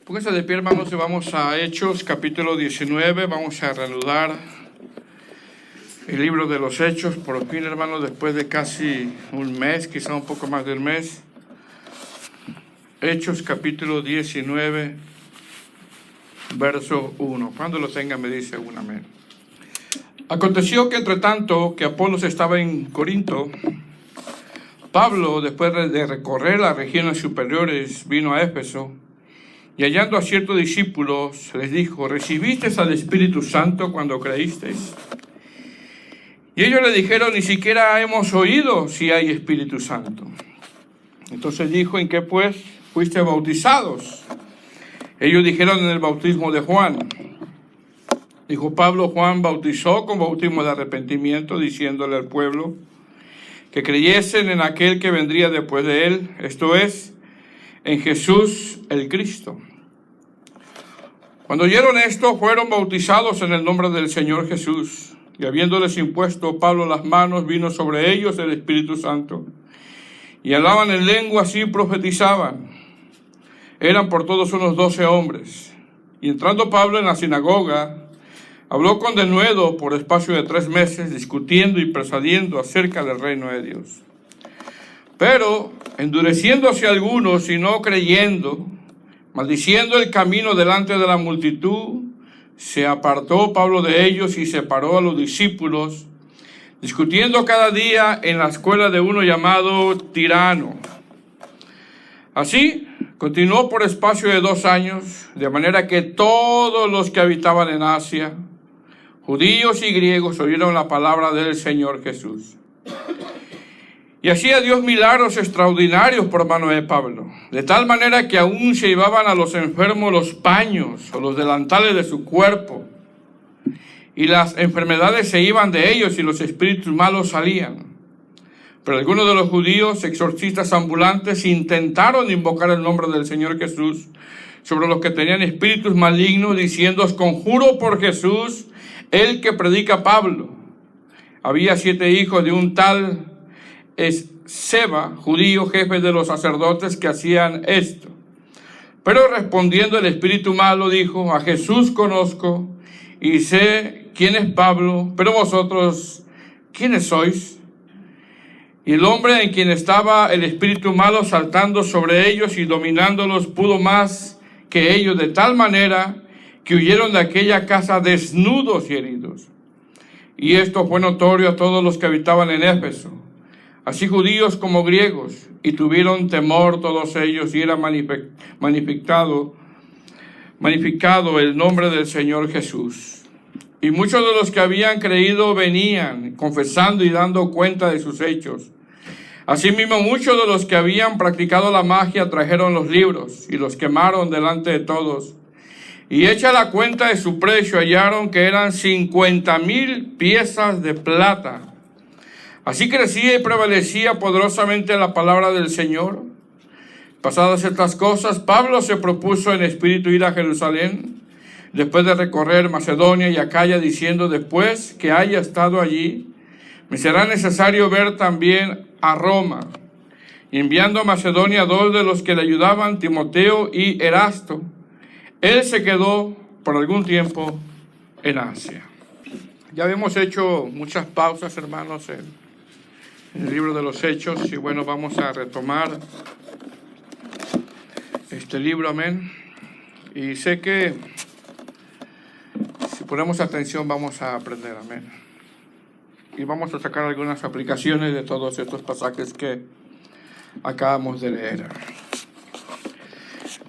Pónganse de pie, hermanos, y vamos a Hechos, capítulo 19. Vamos a reanudar el libro de los Hechos, por fin, hermanos, después de casi un mes, quizá un poco más del mes. Hechos, capítulo 19, verso 1. Cuando lo tengan, me dice un amén. Aconteció que, entre tanto, que Apolos estaba en Corinto, Pablo, después de recorrer las regiones superiores, vino a Éfeso, y hallando a ciertos discípulos, les dijo: ¿recibisteis al Espíritu Santo cuando creísteis? Y ellos le dijeron: ni siquiera hemos oído si hay Espíritu Santo. Entonces dijo: ¿en qué pues fuisteis bautizados? Ellos dijeron: en el bautismo de Juan. Dijo Pablo: Juan bautizó con bautismo de arrepentimiento, diciéndole al pueblo que creyesen en aquel que vendría después de él, esto es, en Jesús el Cristo. Cuando oyeron esto, fueron bautizados en el nombre del Señor Jesús. Y habiéndoles impuesto Pablo las manos, vino sobre ellos el Espíritu Santo. Y hablaban en lenguas y profetizaban. Eran por todos unos 12 hombres. Y entrando Pablo en la sinagoga, habló con denuedo por espacio de 3 meses, discutiendo y persuadiendo acerca del reino de Dios. Pero, endureciéndose algunos y no creyendo, maldiciendo el camino delante de la multitud, se apartó Pablo de ellos y separó a los discípulos, discutiendo cada día en la escuela de uno llamado Tirano. Así continuó por espacio de 2 años, de manera que todos los que habitaban en Asia, judíos y griegos, oyeron la palabra del Señor Jesús. Y hacía Dios milagros extraordinarios por mano de Pablo, de tal manera que aún se llevaban a los enfermos los paños o los delantales de su cuerpo, y las enfermedades se iban de ellos y los espíritus malos salían. Pero algunos de los judíos, exorcistas ambulantes, intentaron invocar el nombre del Señor Jesús sobre los que tenían espíritus malignos, diciendo: os conjuro por Jesús, el que predica Pablo. Había 7 hijos de un tal Seba, judío, jefe de los sacerdotes, que hacían esto. Pero respondiendo el espíritu malo, dijo: a Jesús conozco y sé quién es Pablo, pero vosotros, ¿quiénes sois? Y el hombre en quien estaba el espíritu malo, saltando sobre ellos y dominándolos, pudo más que ellos, de tal manera que huyeron de aquella casa desnudos y heridos. Y esto fue notorio a todos los que habitaban en Éfeso, así judíos como griegos, y tuvieron temor todos ellos, y era magnificado el nombre del Señor Jesús. Y muchos de los que habían creído venían, confesando y dando cuenta de sus hechos. Asimismo, muchos de los que habían practicado la magia trajeron los libros, y los quemaron delante de todos. Y hecha la cuenta de su precio, hallaron que eran 50,000 piezas de plata. Así crecía y prevalecía poderosamente la palabra del Señor. Pasadas estas cosas, Pablo se propuso en espíritu ir a Jerusalén, después de recorrer Macedonia y Acaya, diciendo: después que haya estado allí, me será necesario ver también a Roma. Y enviando a Macedonia 2 de los que le ayudaban, Timoteo y Erasto, él se quedó por algún tiempo en Asia. Ya habíamos hecho muchas pausas, hermanos, en el libro de los Hechos, y bueno, vamos a retomar este libro, amén. Y sé que si ponemos atención vamos a aprender, amén. Y vamos a sacar algunas aplicaciones de todos estos pasajes que acabamos de leer.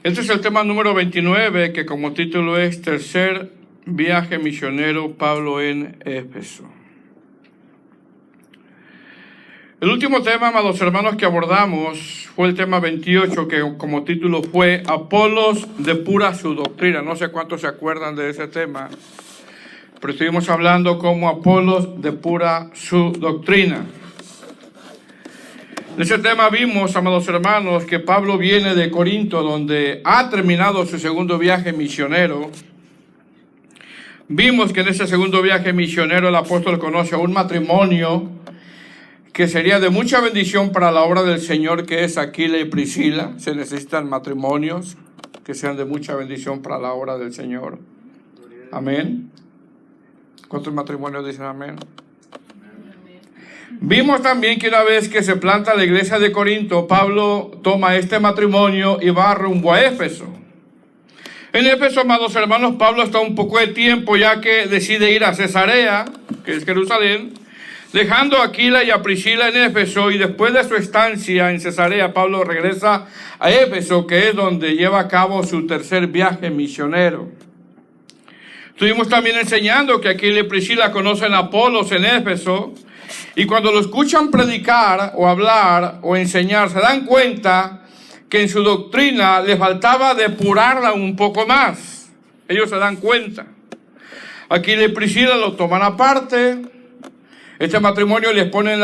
Este es el tema número 29, que como título es Tercer viaje misionero Pablo en Éfeso. El último tema, amados hermanos, que abordamos fue el tema 28, que como título fue Apolos depura su doctrina. No sé cuántos se acuerdan de ese tema, pero estuvimos hablando cómo Apolos depura su doctrina. En ese tema vimos, amados hermanos, que Pablo viene de Corinto, donde ha terminado su segundo viaje misionero. Vimos que en ese segundo viaje misionero el apóstol conoce a un matrimonio que sería de mucha bendición para la obra del Señor, que es Aquila y Priscila. Se necesitan matrimonios. que sean de mucha bendición para la obra del Señor. Amén. ¿Cuántos matrimonios dicen amén? Vimos también que una vez que se planta la iglesia de Corinto, Pablo toma este matrimonio y va rumbo a Éfeso. En Éfeso, amados hermanos, Pablo está un poco de tiempo, ya que decide ir a Cesarea, que es Jerusalén, dejando a Aquila y a Priscila en Éfeso, y después de su estancia en Cesarea, Pablo regresa a Éfeso, que es donde lleva a cabo su tercer viaje misionero. Estuvimos también enseñando que Aquila y Priscila conocen a Apolos en Éfeso, y cuando lo escuchan predicar o hablar o enseñar, se dan cuenta que en su doctrina le faltaba depurarla un poco más. Ellos se dan cuenta. Aquila y Priscila lo toman aparte. Este matrimonio les pone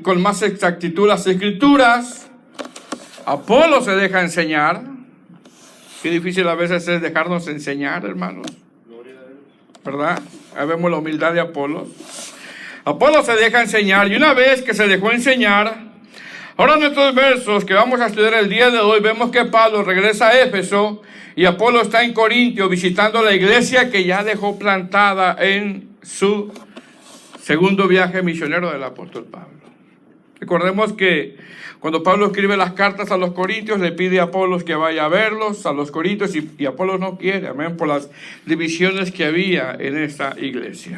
con más exactitud las escrituras. Apolo se deja enseñar. Qué difícil a veces es dejarnos enseñar, hermanos. ¿Verdad? Ahí vemos la humildad de Apolo. Apolo se deja enseñar, y una vez que se dejó enseñar, ahora en estos versos que vamos a estudiar el día de hoy, vemos que Pablo regresa a Éfeso y Apolo está en Corintio visitando la iglesia que ya dejó plantada en su segundo viaje misionero del apóstol Pablo. Recordemos que cuando Pablo escribe las cartas a los corintios, le pide a Apolos que vaya a verlos, a los corintios, y Apolos no quiere, amén, por las divisiones que había en esta iglesia.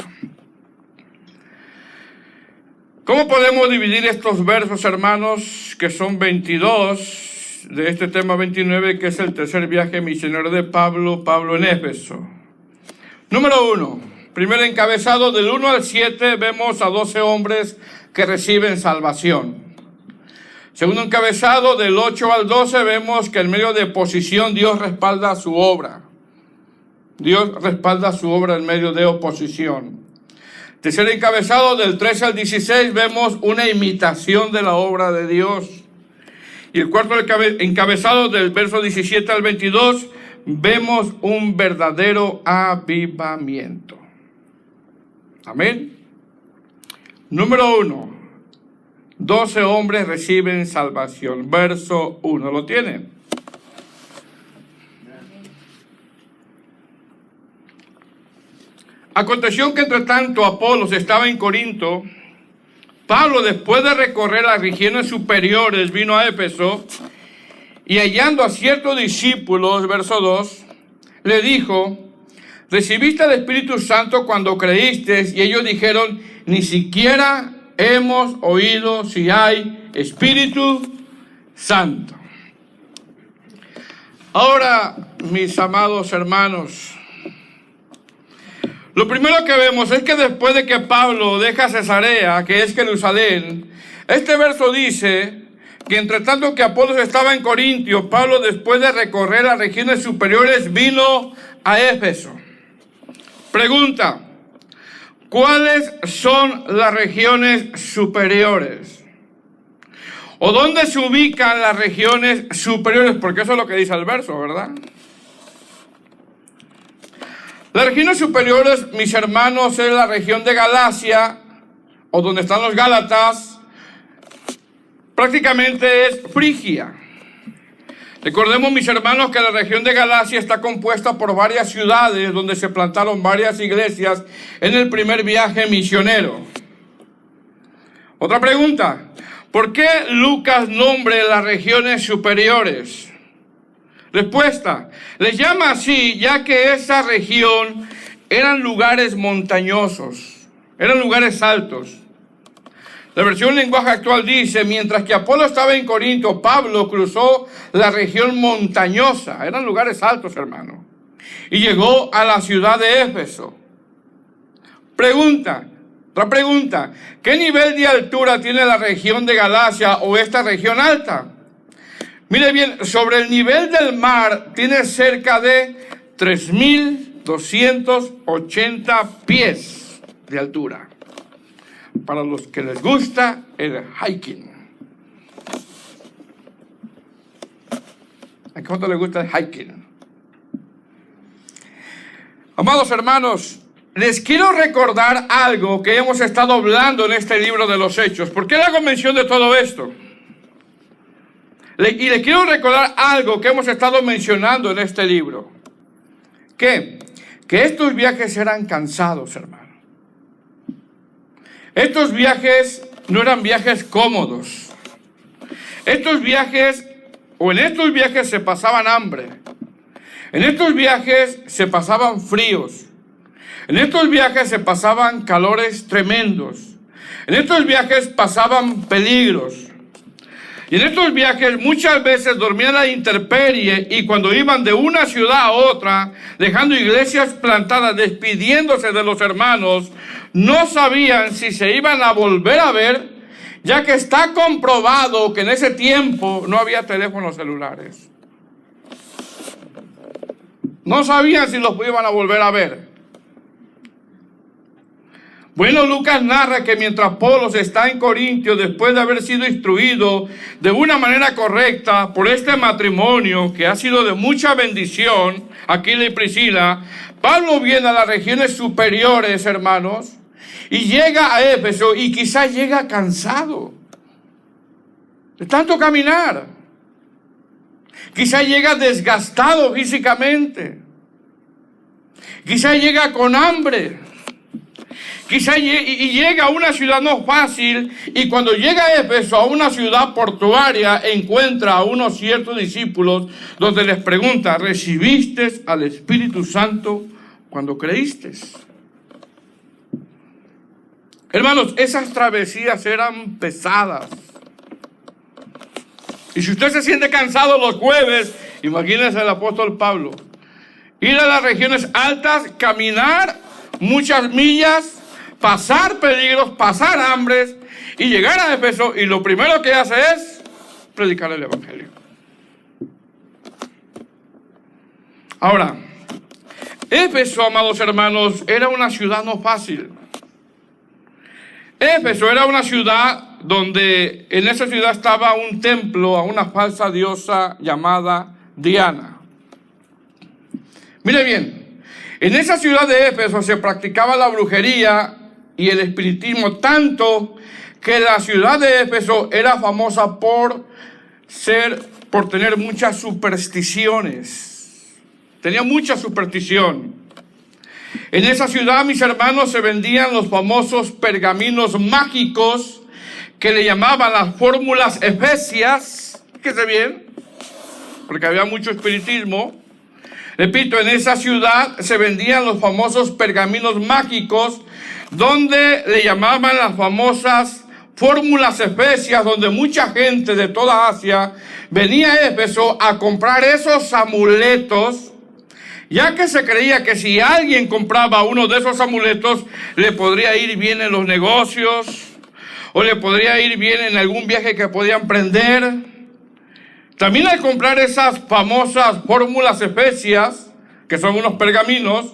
¿Cómo podemos dividir estos versos, hermanos, que son 22, de este tema 29, que es el tercer viaje misionero de Pablo en Éfeso? Número 1, primer encabezado, del 1 al 7, vemos a 12 hombres que reciben salvación. Segundo encabezado, del 8 al 12, vemos que en medio de oposición Dios respalda su obra. Dios respalda su obra en medio de oposición. Tercer encabezado, del 13 al 16, vemos una imitación de la obra de Dios. Y el cuarto encabezado, del verso 17 al 22, vemos un verdadero avivamiento. Amén. Número 1, 12 hombres reciben salvación. Verso 1, ¿lo tienen? Aconteció que entre tanto Apolos estaba en Corinto, Pablo, después de recorrer las regiones superiores, vino a Éfeso, y hallando a ciertos discípulos, verso 2, le dijo: ¿recibiste el Espíritu Santo cuando creíste? Y ellos dijeron: ni siquiera hemos oído si hay Espíritu Santo. Ahora, mis amados hermanos, lo primero que vemos es que después de que Pablo deja Cesarea, que es Jerusalén, este verso dice que entre tanto que Apolos estaba en Corintio, Pablo, después de recorrer las regiones superiores, vino a Éfeso. Pregunta: ¿cuáles son las regiones superiores? ¿O dónde se ubican las regiones superiores? Porque eso es lo que dice el verso, ¿verdad? Las regiones superiores, mis hermanos, es la región de Galacia, o donde están los Gálatas. Prácticamente es Frigia. Recordemos, mis hermanos, que la región de Galacia está compuesta por varias ciudades donde se plantaron varias iglesias en el primer viaje misionero. Otra pregunta: ¿por qué Lucas nombra las regiones superiores? Respuesta: les llama así ya que esa región eran lugares montañosos, eran lugares altos. La versión lenguaje actual dice: mientras que Apolo estaba en Corinto, Pablo cruzó la región montañosa, eran lugares altos, hermano, y llegó a la ciudad de Éfeso. Otra pregunta: ¿qué nivel de altura tiene la región de Galacia o esta región alta? Mire bien, sobre el nivel del mar tiene cerca de 3,280 pies de altura. Para los que les gusta el hiking. ¿A cuánto les gusta el hiking? Amados hermanos, les quiero recordar algo que hemos estado hablando en este libro de los Hechos. ¿Por qué le hago mención de todo esto? Y le quiero recordar algo que hemos estado mencionando en este libro. Que estos viajes eran cansados, hermano. Estos viajes no eran viajes cómodos. En estos viajes se pasaban hambre. En estos viajes se pasaban fríos. En estos viajes se pasaban calores tremendos. En estos viajes pasaban peligros. Y en estos viajes muchas veces dormían a la intemperie, y cuando iban de una ciudad a otra, dejando iglesias plantadas, despidiéndose de los hermanos, no sabían si se iban a volver a ver, ya que está comprobado que en ese tiempo no había teléfonos celulares. No sabían si los iban a volver a ver. Bueno, Lucas narra que mientras Apolos está en Corintio, después de haber sido instruido de una manera correcta por este matrimonio que ha sido de mucha bendición, Aquila y Priscila, Pablo viene a las regiones superiores, hermanos, y llega a Éfeso, y quizás llega cansado de tanto caminar. Quizás llega desgastado físicamente. Quizás llega con hambre. Quizás llega a una ciudad no fácil, y cuando llega a Éfeso, a una ciudad portuaria, encuentra a unos ciertos discípulos donde les pregunta: ¿recibiste al Espíritu Santo cuando creíste? Hermanos, esas travesías eran pesadas. Y si usted se siente cansado los jueves, imagínese el apóstol Pablo. Ir a las regiones altas, caminar muchas millas, pasar peligros, pasar hambres, y llegar a Éfeso, y lo primero que hace es predicar el Evangelio. Ahora, Éfeso, amados hermanos, era una ciudad no fácil. Éfeso era una ciudad donde en esa ciudad estaba un templo a una falsa diosa llamada Diana. Mire bien, en esa ciudad de Éfeso se practicaba la brujería y el espiritismo, tanto que la ciudad de Éfeso era famosa por tener muchas supersticiones. Tenía mucha superstición. En esa ciudad, mis hermanos, se vendían los famosos pergaminos mágicos que le llamaban las fórmulas efesias. Fíjese bien, porque había mucho espiritismo. Repito, en esa ciudad se vendían los famosos pergaminos mágicos, donde le llamaban las famosas fórmulas efesias, donde mucha gente de toda Asia venía a Éfeso a comprar esos amuletos, ya que se creía que si alguien compraba uno de esos amuletos, le podría ir bien en los negocios, o le podría ir bien en algún viaje que podían emprender. También al comprar esas famosas fórmulas efesias, que son unos pergaminos,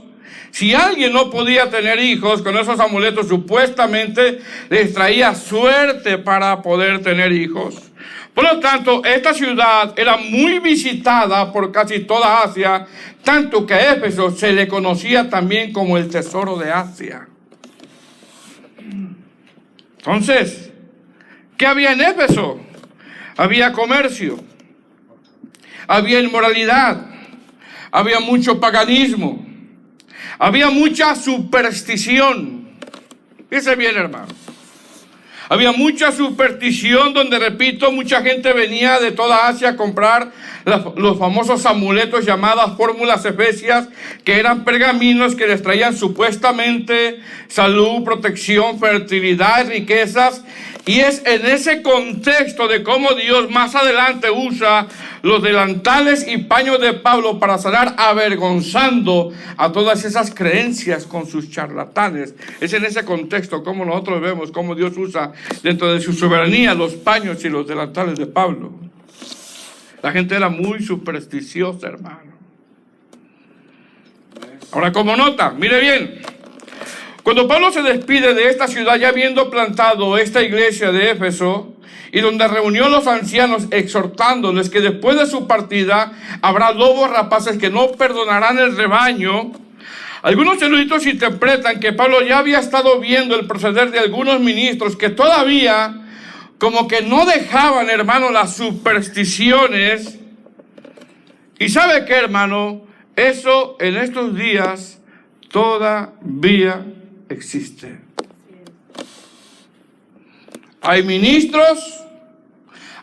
si alguien no podía tener hijos, con esos amuletos supuestamente les traía suerte para poder tener hijos. Por lo tanto, esta ciudad era muy visitada por casi toda Asia, tanto que a Éfeso se le conocía también como el tesoro de Asia. Entonces, ¿qué había en Éfeso? Había comercio, había inmoralidad, había mucho paganismo, había mucha superstición. Fíjese bien, hermano. Había mucha superstición donde, repito, mucha gente venía de toda Asia a comprar los famosos amuletos llamadas fórmulas efesias, que eran pergaminos que les traían supuestamente salud, protección, fertilidad, riquezas. Y es en ese contexto de cómo Dios más adelante usa los delantales y paños de Pablo para sanar, avergonzando a todas esas creencias con sus charlatanes. Es en ese contexto como nosotros vemos cómo Dios usa dentro de su soberanía los paños y los delantales de Pablo. La gente era muy supersticiosa, hermano. Ahora, como nota, mire bien. Cuando Pablo se despide de esta ciudad, ya habiendo plantado esta iglesia de Éfeso, y donde reunió a los ancianos exhortándoles que después de su partida habrá lobos rapaces que no perdonarán el rebaño, algunos eruditos interpretan que Pablo ya había estado viendo el proceder de algunos ministros que todavía como que no dejaban, hermano, las supersticiones. Y ¿sabe qué, hermano? Eso en estos días todavía existe. Hay ministros,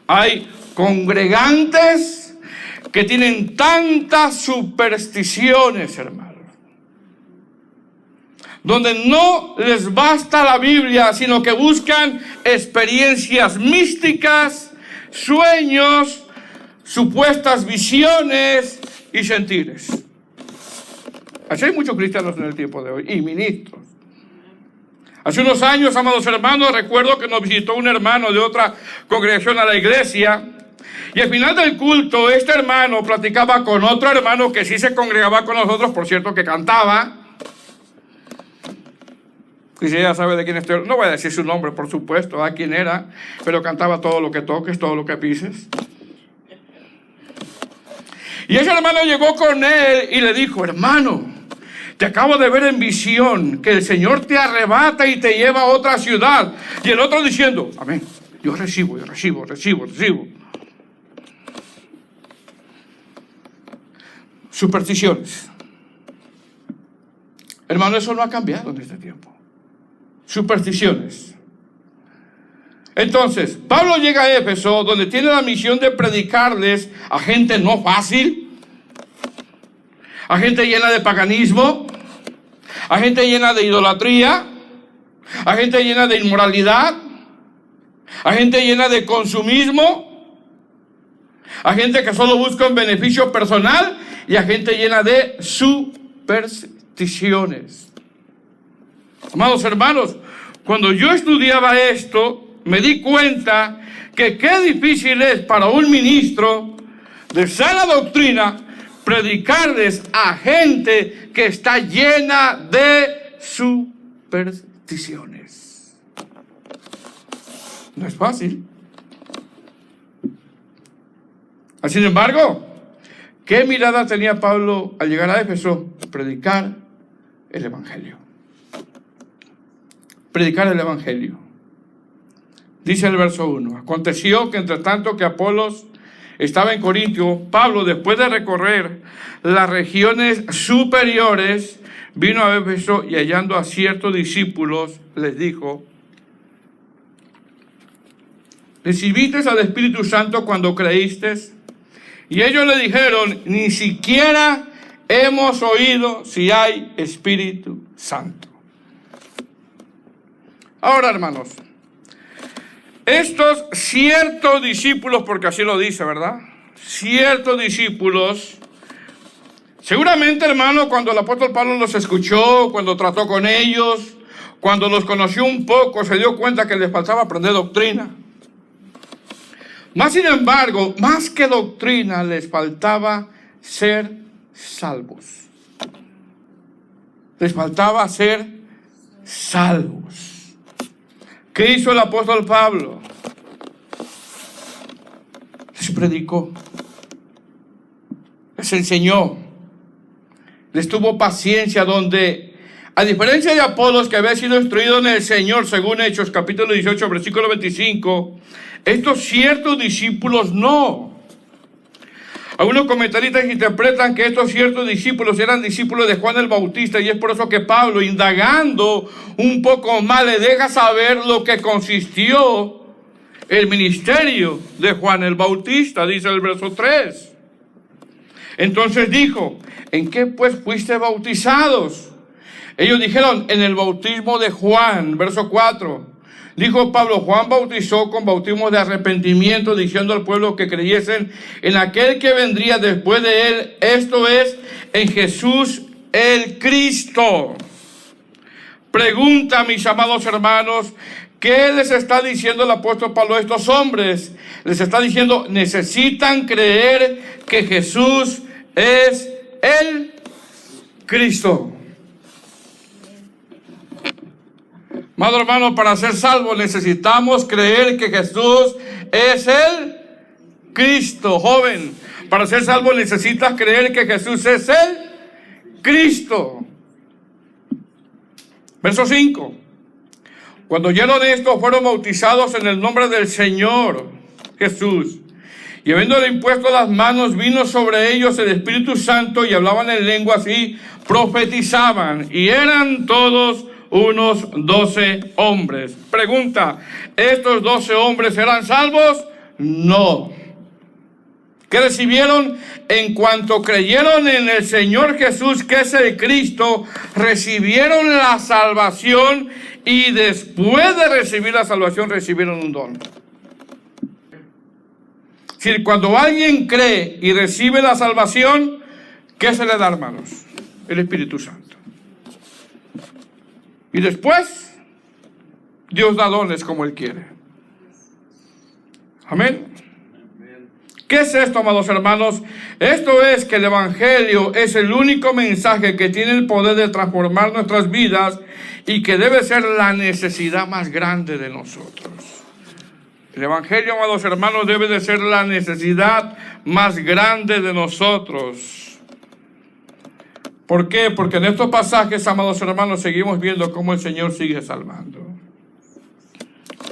hay congregantes que tienen tantas supersticiones, hermano, donde no les basta la Biblia, sino que buscan experiencias místicas, sueños, supuestas visiones y sentires. Así hay muchos cristianos en el tiempo de hoy, y ministros. Hace unos años, amados hermanos, recuerdo que nos visitó un hermano de otra congregación a la iglesia, y al final del culto, este hermano platicaba con otro hermano que sí se congregaba con nosotros, por cierto, que cantaba. Y si ella sabe de quién estoy, no voy a decir su nombre, por supuesto, a quién era, pero cantaba todo lo que toques, todo lo que pises. Y ese hermano llegó con él y le dijo: hermano, te acabo de ver en visión que el Señor te arrebata y te lleva a otra ciudad. Y el otro diciendo: amén, yo recibo. Supersticiones. Hermano, eso no ha cambiado en este tiempo. Supersticiones. Entonces, Pablo llega a Éfeso, donde tiene la misión de predicarles a gente no fácil, a gente llena de paganismo, a gente llena de idolatría, a gente llena de inmoralidad, a gente llena de consumismo, a gente que solo busca un beneficio personal y a gente llena de supersticiones. Amados hermanos, cuando yo estudiaba esto, me di cuenta que qué difícil es para un ministro de sana doctrina predicarles a gente que está llena de supersticiones. No es fácil. Sin embargo, ¿qué mirada tenía Pablo al llegar a Éfeso? Predicar el Evangelio. Predicar el Evangelio. Dice el verso 1: aconteció que entre tanto que Apolos estaba en Corintio, Pablo, después de recorrer las regiones superiores, vino a Éfeso y hallando a ciertos discípulos, les dijo: ¿recibisteis al Espíritu Santo cuando creísteis? Y ellos le dijeron: ni siquiera hemos oído si hay Espíritu Santo. Ahora, hermanos, estos ciertos discípulos, porque así lo dice, ¿verdad? Ciertos discípulos, seguramente, hermano, cuando el apóstol Pablo los escuchó, cuando trató con ellos, cuando los conoció un poco, se dio cuenta que les faltaba aprender doctrina. Más sin embargo, más que doctrina, les faltaba ser salvos. Les faltaba ser salvos. ¿Qué hizo el apóstol Pablo? Les predicó, les enseñó, les tuvo paciencia, donde, a diferencia de Apolos, que había sido instruido en el Señor, según Hechos capítulo 18, versículo 25, estos ciertos discípulos no. Algunos comentaristas interpretan que estos ciertos discípulos eran discípulos de Juan el Bautista, y es por eso que Pablo, indagando un poco más, le deja saber lo que consistió el ministerio de Juan el Bautista, dice el verso 3. Entonces dijo: ¿en qué pues fuiste bautizados? Ellos dijeron: en el bautismo de Juan, verso 4. Dijo Pablo: Juan bautizó con bautismo de arrepentimiento, diciendo al pueblo que creyesen en aquel que vendría después de él, esto es, en Jesús el Cristo. Pregunta, mis amados hermanos, ¿qué les está diciendo el apóstol Pablo a estos hombres? Les está diciendo: necesitan creer que Jesús es el Cristo. Amado hermano, para ser salvos necesitamos creer que Jesús es el Cristo. Joven, para ser salvo necesitas creer que Jesús es el Cristo. Verso 5. Cuando oyeron esto, fueron bautizados en el nombre del Señor Jesús. Y habiéndole impuesto las manos, vino sobre ellos el Espíritu Santo, y hablaban en lenguas y profetizaban. Y eran todos unos 12 hombres. Pregunta, ¿estos 12 hombres eran salvos? No. ¿Qué recibieron? En cuanto creyeron en el Señor Jesús, que es el Cristo, recibieron la salvación, y después de recibir la salvación recibieron un don. Es decir, cuando alguien cree y recibe la salvación, ¿qué se le da, hermanos? El Espíritu Santo. Y después, Dios da dones como Él quiere. Amén. ¿Qué es esto, amados hermanos? Esto es que el Evangelio es el único mensaje que tiene el poder de transformar nuestras vidas y que debe ser la necesidad más grande de nosotros. El Evangelio, amados hermanos, debe de ser la necesidad más grande de nosotros. ¿Por qué? Porque en estos pasajes, amados hermanos, seguimos viendo cómo el Señor sigue salvando.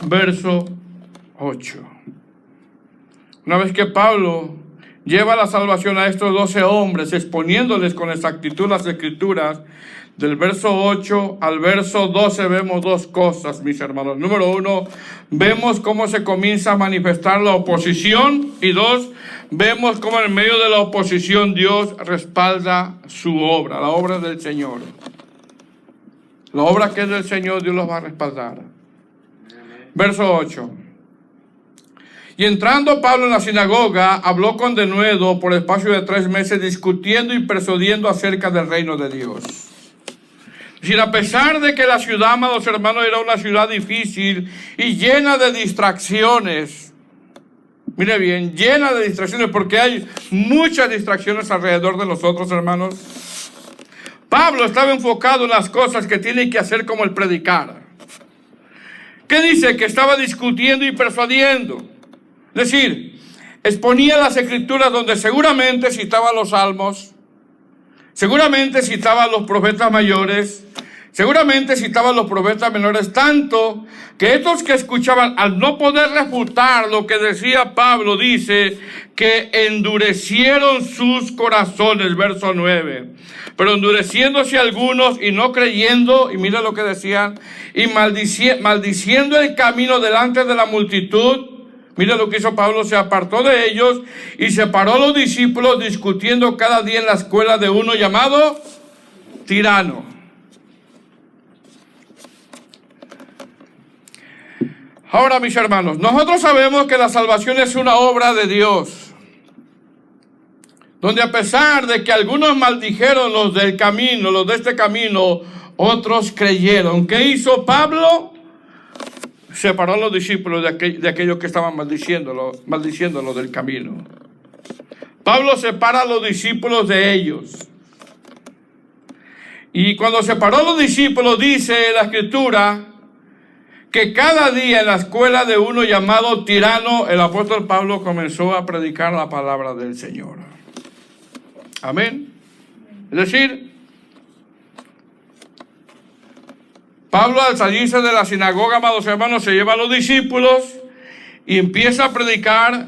Verso 8. Una vez que Pablo lleva la salvación a estos 12 hombres, exponiéndoles con exactitud las Escrituras, del verso 8 al verso 12 vemos dos cosas, mis hermanos. Número 1, vemos cómo se comienza a manifestar la oposición. Y 2, vemos cómo en medio de la oposición Dios respalda su obra, la obra del Señor. La obra que es del Señor, Dios los va a respaldar. Verso 8. Y entrando Pablo en la sinagoga, habló con denuedo por espacio de 3 meses, discutiendo y persuadiendo acerca del reino de Dios. Es decir, a pesar de que la ciudad, amados hermanos, era una ciudad difícil y llena de distracciones. Mire bien, llena de distracciones, porque hay muchas distracciones alrededor de nosotros, hermanos. Pablo estaba enfocado en las cosas que tiene que hacer, como el predicar. ¿Qué dice? Que estaba discutiendo y persuadiendo. Es decir, exponía las Escrituras, donde seguramente citaba los salmos, seguramente citaba a los profetas mayores, seguramente citaba a los profetas menores, tanto que estos que escuchaban, al no poder refutar lo que decía Pablo, dice que endurecieron sus corazones, verso 9. Pero endureciéndose algunos y no creyendo, y mira lo que decían, y maldiciendo el camino delante de la multitud. Mira lo que hizo Pablo: se apartó de ellos y separó a los discípulos, discutiendo cada día en la escuela de uno llamado Tirano. Ahora, mis hermanos, nosotros sabemos que la salvación es una obra de Dios, donde a pesar de que algunos maldijeron los del camino, los de este camino, otros creyeron. ¿Qué hizo Pablo? Separó a los discípulos de aquellos que estaban maldiciéndolo del camino. Pablo separa a los discípulos de ellos. Y cuando separó a los discípulos, dice la Escritura que cada día en la escuela de uno llamado Tirano, el apóstol Pablo comenzó a predicar la palabra del Señor. Amén. Es decir, Pablo, al salirse de la sinagoga, amados hermanos, se lleva a los discípulos y empieza a predicar.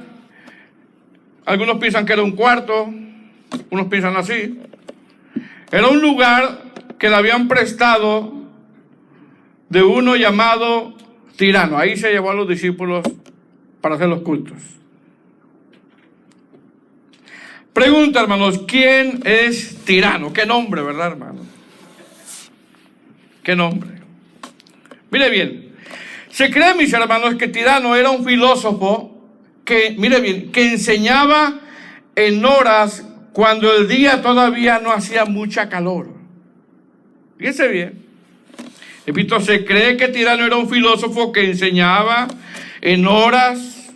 Algunos piensan que era un cuarto, unos piensan así. Era un lugar que le habían prestado de uno llamado Tirano. Ahí se llevó a los discípulos para hacer los cultos. Pregunta, hermanos, ¿quién es Tirano? ¿Qué nombre, verdad, hermano? ¿Qué nombre? Mire bien, se cree, mis hermanos, que Tirano era un filósofo que, mire bien, que enseñaba en horas cuando el día todavía no hacía mucha calor. Fíjense bien. Repito, se cree que Tirano era un filósofo que enseñaba en horas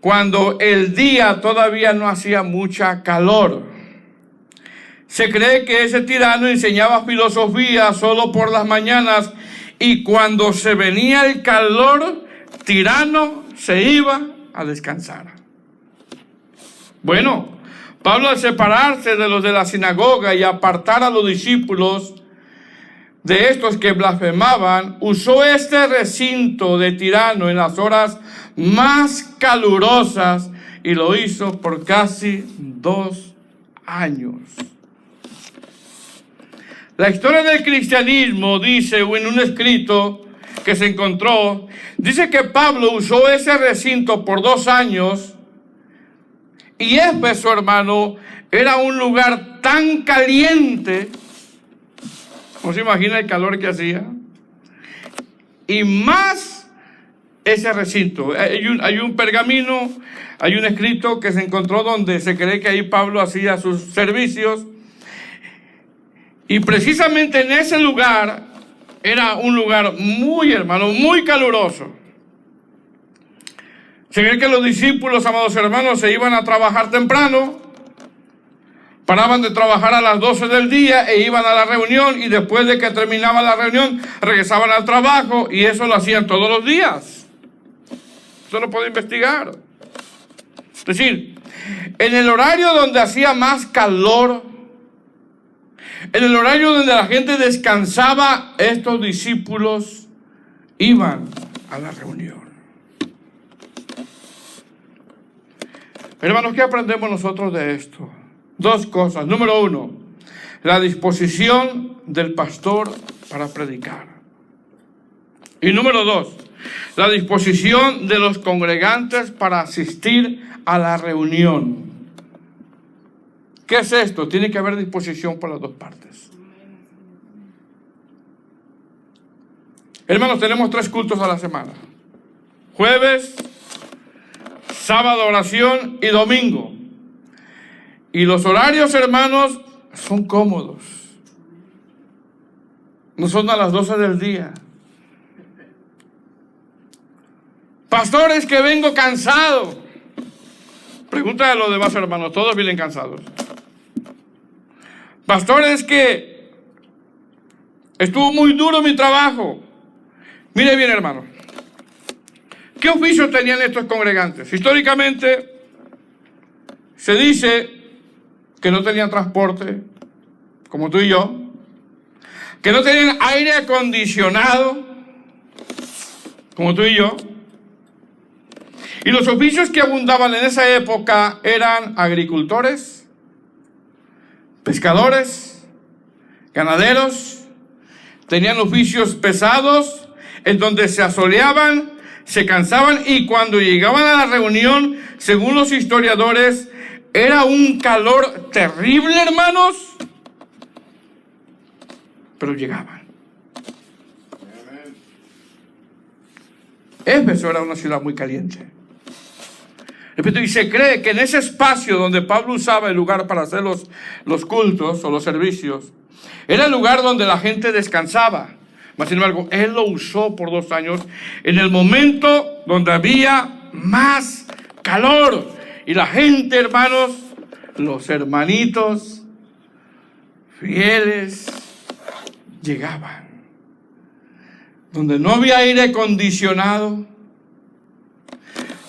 cuando el día todavía no hacía mucha calor. Se cree que ese Tirano enseñaba filosofía solo por las mañanas, y cuando se venía el calor, Tirano se iba a descansar. Bueno, Pablo, al separarse de los de la sinagoga y apartar a los discípulos, de estos que blasfemaban, usó este recinto de Tirano en las horas más calurosas y lo hizo por casi 2 años. La historia del cristianismo dice, en un escrito que se encontró, dice que Pablo usó ese recinto por 2 años y Éfeso, hermano, era un lugar tan caliente. ¿Cómo se imagina el calor que hacía? Y más ese recinto. Hay un pergamino, hay un escrito que se encontró donde se cree que ahí Pablo hacía sus servicios. Y precisamente en ese lugar era un lugar muy, hermano, muy caluroso. Se cree que los discípulos, amados hermanos, se iban a trabajar temprano. Paraban de trabajar a las 12 del día e iban a la reunión, y después de que terminaba la reunión regresaban al trabajo, y eso lo hacían todos los días. Usted lo puede investigar. Es decir, en el horario donde hacía más calor, en el horario donde la gente descansaba, estos discípulos iban a la reunión. Hermanos, ¿qué aprendemos nosotros de esto? 2 cosas. Número 1, la disposición del pastor para predicar. Y número 2, la disposición de los congregantes para asistir a la reunión. ¿Qué es esto? Tiene que haber disposición por las 2 partes. Hermanos, tenemos 3 cultos a la semana: jueves, sábado oración y domingo. Y los horarios, hermanos, son cómodos. No son a las 12 del día. Pastores, que vengo cansado. Pregúntale a los demás hermanos, todos vienen cansados. Pastores, que estuvo muy duro mi trabajo. Mire bien, hermano, ¿qué oficio tenían estos congregantes? Históricamente se dice que no tenían transporte, como tú y yo, que no tenían aire acondicionado, como tú y yo, y los oficios que abundaban en esa época eran agricultores, pescadores, ganaderos. Tenían oficios pesados en donde se asoleaban, se cansaban, y cuando llegaban a la reunión, según los historiadores, era un calor terrible, hermanos, pero llegaban. Éfeso era una ciudad muy caliente. Y se cree que en ese espacio donde Pablo usaba el lugar para hacer los cultos o los servicios, era el lugar donde la gente descansaba. Mas, sin embargo, él lo usó por 2 años en el momento donde había más calor. Y la gente, hermanos, los hermanitos fieles llegaban. Donde no había aire acondicionado,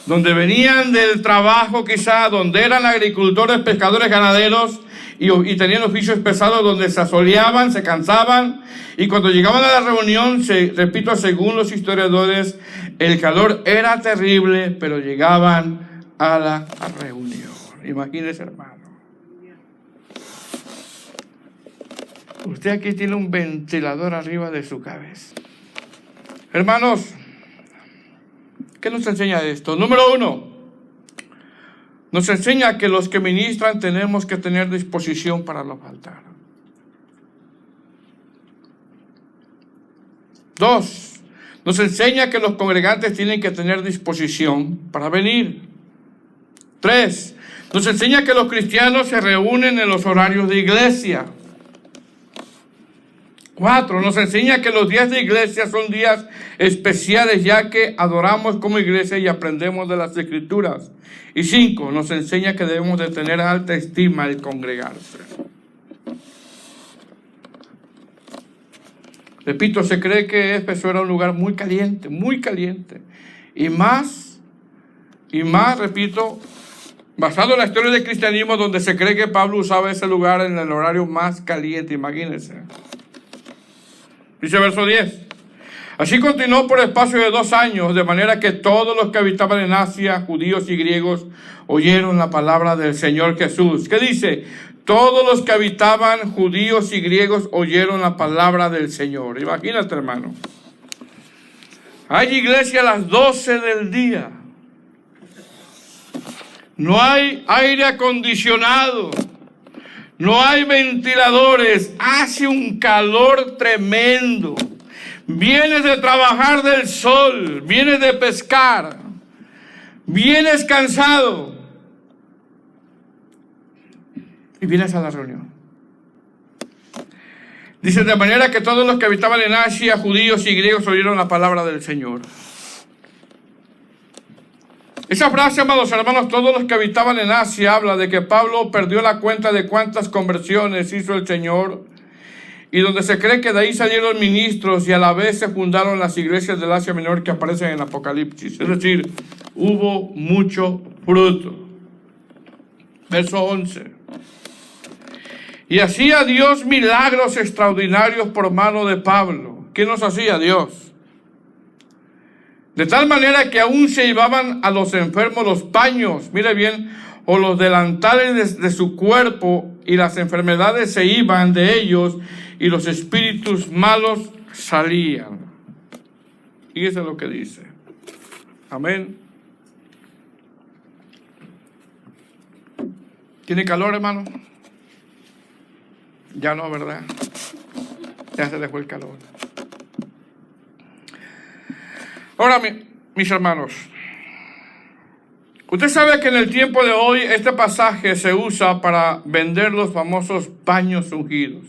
donde venían del trabajo quizá, donde eran agricultores, pescadores, ganaderos, y tenían oficios pesados donde se asoleaban, se cansaban, y cuando llegaban a la reunión, repito, según los historiadores, el calor era terrible, pero llegaban a la reunión. Imagínese, hermano. Usted aquí tiene un ventilador arriba de su cabeza. Hermanos, ¿qué nos enseña esto? Número 1, nos enseña que los que ministran tenemos que tener disposición para no faltar. 2, nos enseña que los congregantes tienen que tener disposición para venir. 3, nos enseña que los cristianos se reúnen en los horarios de iglesia. 4, nos enseña que los días de iglesia son días especiales, ya que adoramos como iglesia y aprendemos de las Escrituras. Y 5, nos enseña que debemos de tener alta estima al congregarse. Repito, se cree que Éfeso era un lugar muy caliente, y más, repito, basado en la historia del cristianismo, donde se cree que Pablo usaba ese lugar en el horario más caliente, imagínense. Dice verso 10. Así continuó por espacio de 2 años, de manera que todos los que habitaban en Asia, judíos y griegos, oyeron la palabra del Señor Jesús. ¿Qué dice? Todos los que habitaban, judíos y griegos, oyeron la palabra del Señor. Imagínate, hermano. Hay iglesia a las 12 del día. No hay aire acondicionado. No hay ventiladores. Hace un calor tremendo. Vienes de trabajar del sol. Vienes de pescar. Vienes cansado. Y vienes a la reunión. Dice, de manera que todos los que habitaban en Asia, judíos y griegos, oyeron la palabra del Señor. Esa frase, amados hermanos, todos los que habitaban en Asia, habla de que Pablo perdió la cuenta de cuántas conversiones hizo el Señor, y donde se cree que de ahí salieron ministros y a la vez se fundaron las iglesias del Asia Menor que aparecen en Apocalipsis. Es decir, hubo mucho fruto. Verso 11. Y hacía Dios milagros extraordinarios por mano de Pablo. ¿Qué nos hacía Dios? De tal manera que aún se llevaban a los enfermos los paños, mire bien, o los delantales de su cuerpo, y las enfermedades se iban de ellos, y los espíritus malos salían. Fíjese lo que dice. Amén. ¿Tiene calor, hermano? Ya no, ¿verdad? Ya se dejó el calor. Ahora, mis hermanos, usted sabe que en el tiempo de hoy este pasaje se usa para vender los famosos paños ungidos.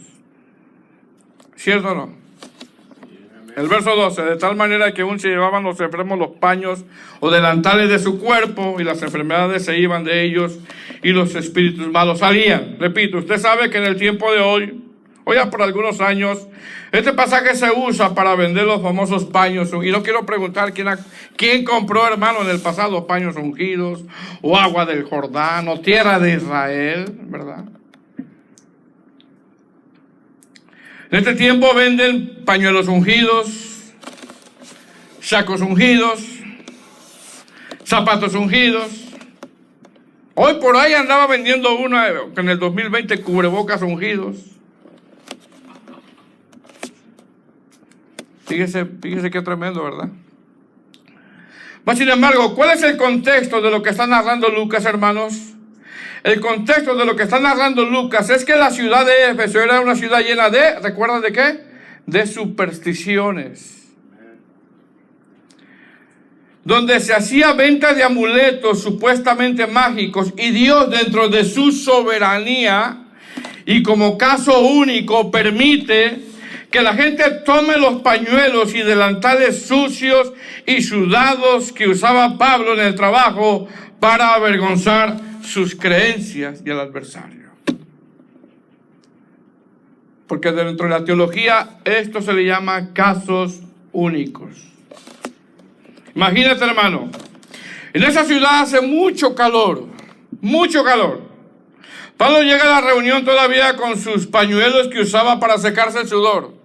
¿Cierto o no? El verso 12, de tal manera que aún se llevaban los enfermos los paños o delantales de su cuerpo, y las enfermedades se iban de ellos, y los espíritus malos salían. Repito, usted sabe que en el tiempo de hoy, o ya por algunos años, este pasaje se usa para vender los famosos paños. Y no quiero preguntar quién compró, hermano, en el pasado paños ungidos, o agua del Jordán, o tierra de Israel, ¿verdad? En este tiempo venden pañuelos ungidos, sacos ungidos, zapatos ungidos. Hoy por ahí andaba vendiendo una en el 2020, cubrebocas ungidos. Fíjese qué tremendo, ¿verdad? Mas sin embargo, ¿cuál es el contexto de lo que está narrando Lucas, hermanos? El contexto de lo que está narrando Lucas es que la ciudad de Éfeso era una ciudad llena de, ¿recuerdan de qué? De supersticiones. Donde se hacía venta de amuletos supuestamente mágicos, y Dios, dentro de su soberanía y como caso único, permite que la gente tome los pañuelos y delantales sucios y sudados que usaba Pablo en el trabajo para avergonzar sus creencias y al adversario. Porque dentro de la teología esto se le llama casos únicos. Imagínate, hermano, en esa ciudad hace mucho calor, mucho calor. Pablo llega a la reunión todavía con sus pañuelos que usaba para secarse el sudor.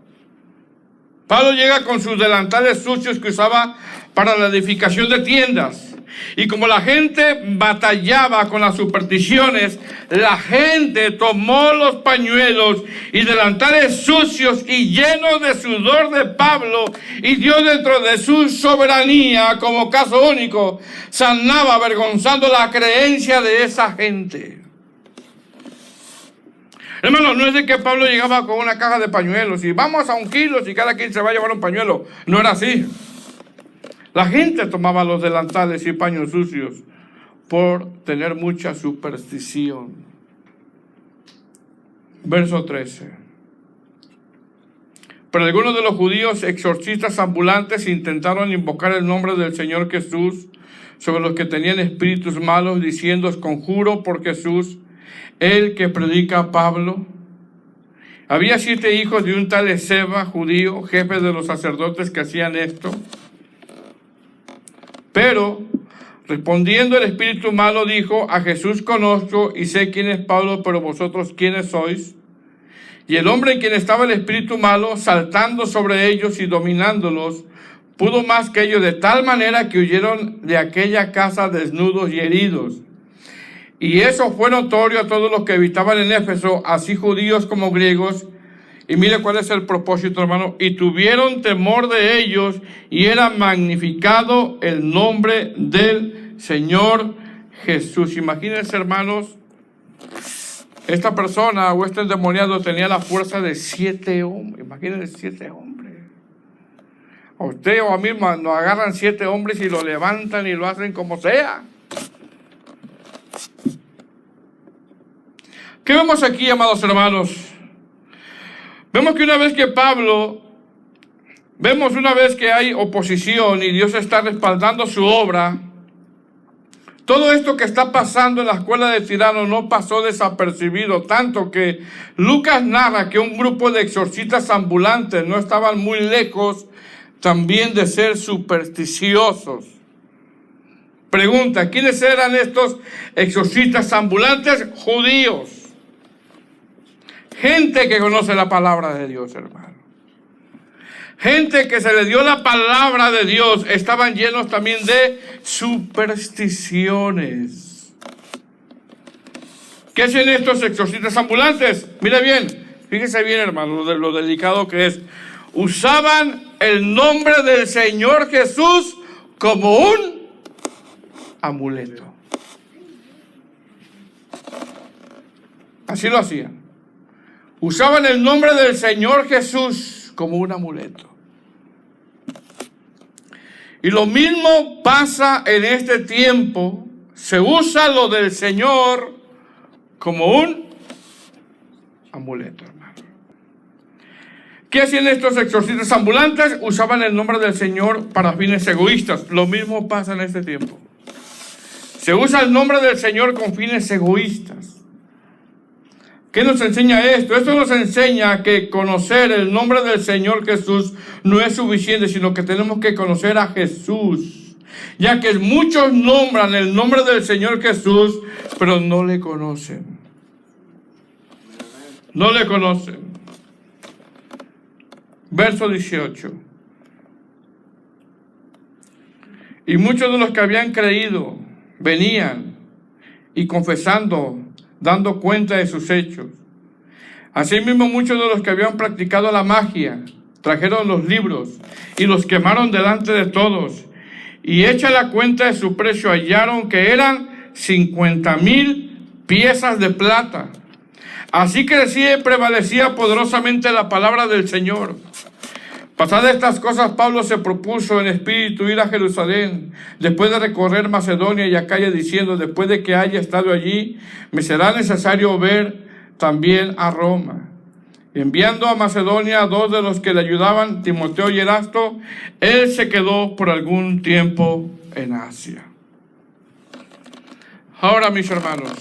Pablo llega con sus delantales sucios que usaba para la edificación de tiendas. Y como la gente batallaba con las supersticiones, la gente tomó los pañuelos y delantales sucios y llenos de sudor de Pablo, y Dios, dentro de su soberanía, como caso único, sanaba avergonzando la creencia de esa gente. Hermano, no es de que Pablo llegaba con una caja de pañuelos y vamos a ungirlos y cada quien se va a llevar un pañuelo. No era así. La gente tomaba los delantales y paños sucios por tener mucha superstición. Verso 13. Pero algunos de los judíos exorcistas ambulantes intentaron invocar el nombre del Señor Jesús sobre los que tenían espíritus malos, diciendo: os conjuro por Jesús, el que predica a Pablo. Había 7 hijos de un tal Esceva, judío, jefe de los sacerdotes, que hacían esto. Pero, respondiendo el espíritu malo, dijo: a Jesús conozco y sé quién es Pablo, pero vosotros, ¿quiénes sois? Y el hombre en quien estaba el espíritu malo, saltando sobre ellos y dominándolos, pudo más que ellos, de tal manera que huyeron de aquella casa desnudos y heridos. Y eso fue notorio a todos los que habitaban en Éfeso, así judíos como griegos. Y mire cuál es el propósito, hermano. Y tuvieron temor de ellos, y era magnificado el nombre del Señor Jesús. Imagínense, hermanos, esta persona o este endemoniado tenía la fuerza de 7 hombres. Imagínense 7 hombres. A usted o a mí nos agarran 7 hombres y lo levantan y lo hacen como sea. ¿Qué vemos aquí, amados hermanos? Vemos que una vez que hay oposición y Dios está respaldando su obra, todo esto que está pasando en la escuela de Tirano no pasó desapercibido, tanto que Lucas narra que un grupo de exorcistas ambulantes no estaban muy lejos también de ser supersticiosos. Pregunta, ¿quiénes eran estos exorcistas ambulantes? Judíos. Gente que conoce la palabra de Dios, hermano. Gente que se le dio la palabra de Dios, estaban llenos también de supersticiones. ¿Qué hacen estos exorcistas ambulantes? Mire bien, fíjese bien, hermano, lo delicado que es. Usaban el nombre del Señor Jesús como un amuleto. Así lo hacían. Usaban el nombre del Señor Jesús como un amuleto. Y lo mismo pasa en este tiempo. Se usa lo del Señor como un amuleto, hermano. ¿Qué hacían estos exorcistas ambulantes? Usaban el nombre del Señor para fines egoístas. Lo mismo pasa en este tiempo. Se usa el nombre del Señor con fines egoístas. ¿Qué nos enseña esto? Esto nos enseña que conocer el nombre del Señor Jesús no es suficiente, sino que tenemos que conocer a Jesús. Ya que muchos nombran el nombre del Señor Jesús, pero no le conocen. No le conocen. Verso 18. Y muchos de los que habían creído venían y confesando, dando cuenta de sus hechos. Asimismo, muchos de los que habían practicado la magia trajeron los libros y los quemaron delante de todos. Y hecha la cuenta de su precio, hallaron que eran 50,000 piezas de plata. Así crecía y prevalecía poderosamente la palabra del Señor. Pasadas estas cosas, Pablo se propuso en espíritu ir a Jerusalén, después de recorrer Macedonia y Acaya, diciendo: después de que haya estado allí, me será necesario ver también a Roma. Enviando a Macedonia a 2 de los que le ayudaban, Timoteo y Erasto, él se quedó por algún tiempo en Asia. Ahora, mis hermanos,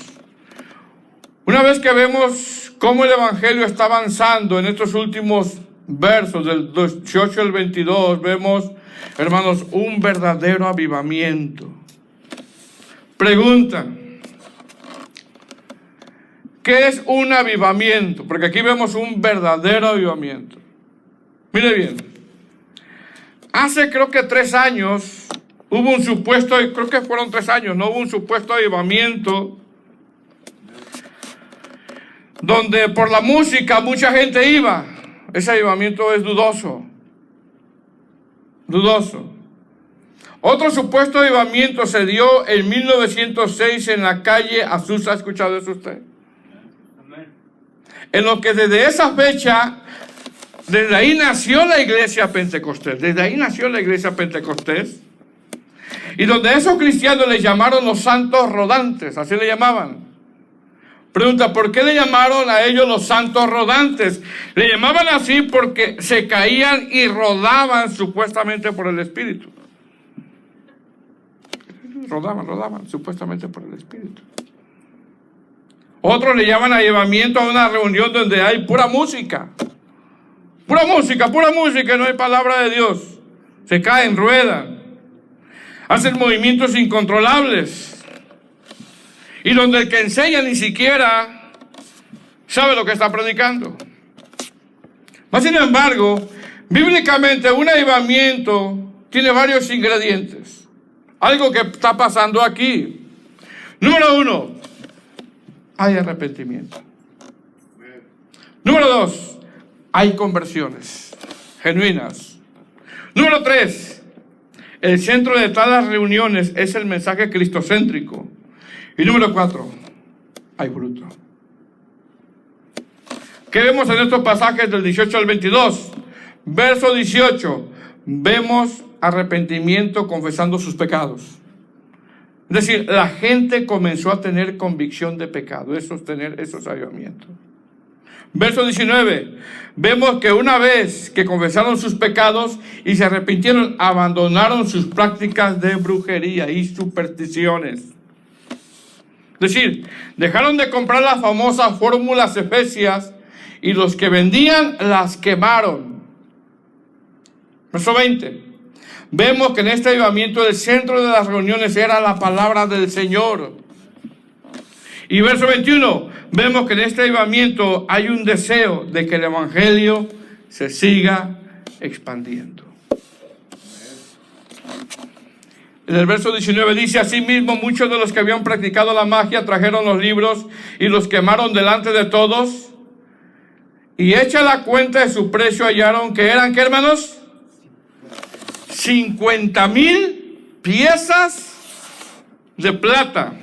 una vez que vemos cómo el Evangelio está avanzando en estos últimos versos del 18 al 22, vemos, hermanos, un verdadero avivamiento. Pregunta: ¿qué es un avivamiento? Porque aquí vemos un verdadero avivamiento. Mire bien, hace creo que 3 años hubo un supuesto, creo que fueron 3 años, no hubo un supuesto avivamiento donde por la música mucha gente iba. Ese avivamiento es dudoso. Dudoso. Otro supuesto avivamiento se dio en 1906 en la calle Azusa. ¿Ha escuchado eso usted? Amén. En lo que desde esa fecha, desde ahí nació la iglesia Pentecostés. Desde ahí nació la iglesia Pentecostés. Y donde esos cristianos les llamaron los santos rodantes. Así le llamaban. Pregunta: ¿por qué le llamaron a ellos los santos rodantes? Le llamaban así porque se caían y rodaban supuestamente por el Espíritu. Rodaban supuestamente por el Espíritu. Otros le llaman avivamiento a una reunión donde hay pura música. Pura música, no hay palabra de Dios. Se caen, ruedan. Hacen movimientos incontrolables. Y donde el que enseña ni siquiera sabe lo que está predicando. Mas sin embargo, bíblicamente un avivamiento tiene varios ingredientes. Algo que está pasando aquí. Número 1, hay arrepentimiento. Número 2, hay conversiones genuinas. Número 3, el centro de todas las reuniones es el mensaje cristocéntrico. Y número 4, hay fruto. ¿Qué vemos en estos pasajes del 18 al 22? Verso 18, vemos arrepentimiento confesando sus pecados. Es decir, la gente comenzó a tener convicción de pecado. Eso es tener esos avivamientos. Verso 19, vemos que una vez que confesaron sus pecados y se arrepintieron, abandonaron sus prácticas de brujería y supersticiones. Es decir, dejaron de comprar las famosas fórmulas efesias y los que vendían las quemaron. Verso 20, vemos que en este avivamiento el centro de las reuniones era la palabra del Señor. Y verso 21, vemos que en este avivamiento hay un deseo de que el evangelio se siga expandiendo. En el verso 19 dice: asimismo, muchos de los que habían practicado la magia trajeron los libros y los quemaron delante de todos. Y hecha la cuenta de su precio, hallaron que eran, ¿qué, hermanos? 50,000 piezas de plata.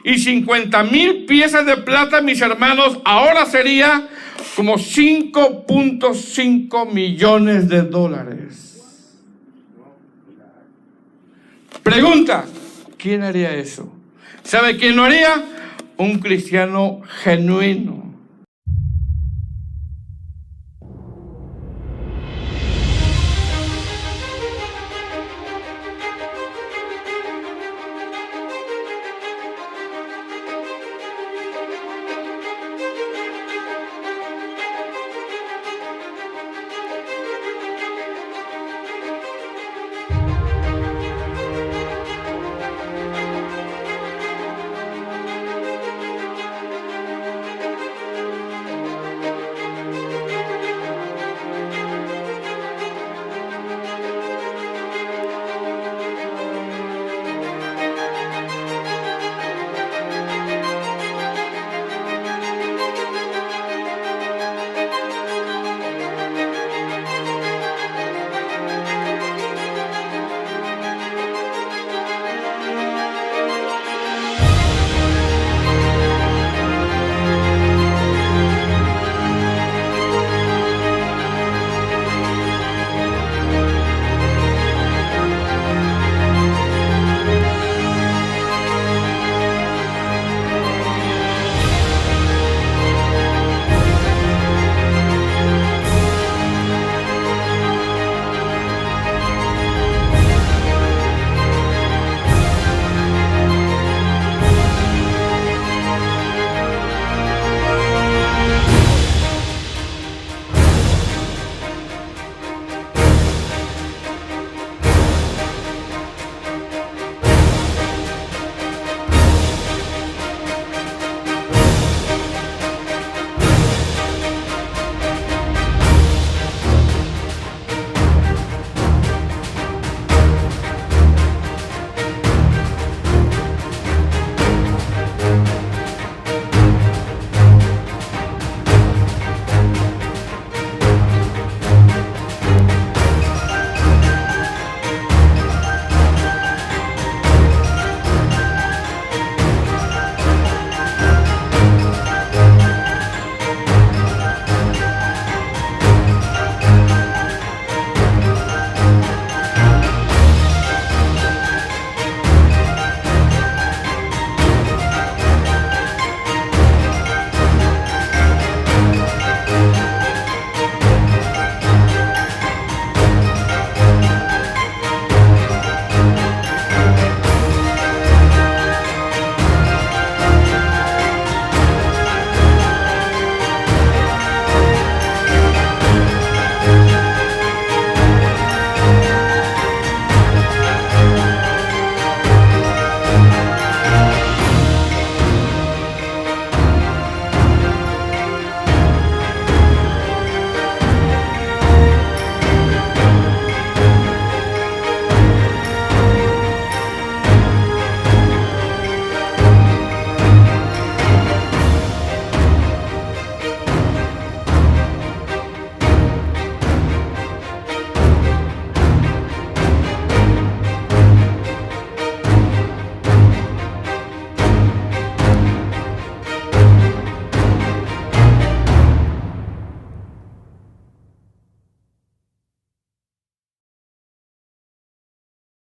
Y 50,000 piezas de plata, mis hermanos, ahora sería como 5.5 millones de dólares. Pregunta: ¿quién haría eso? ¿Sabe quién lo haría? Un cristiano genuino.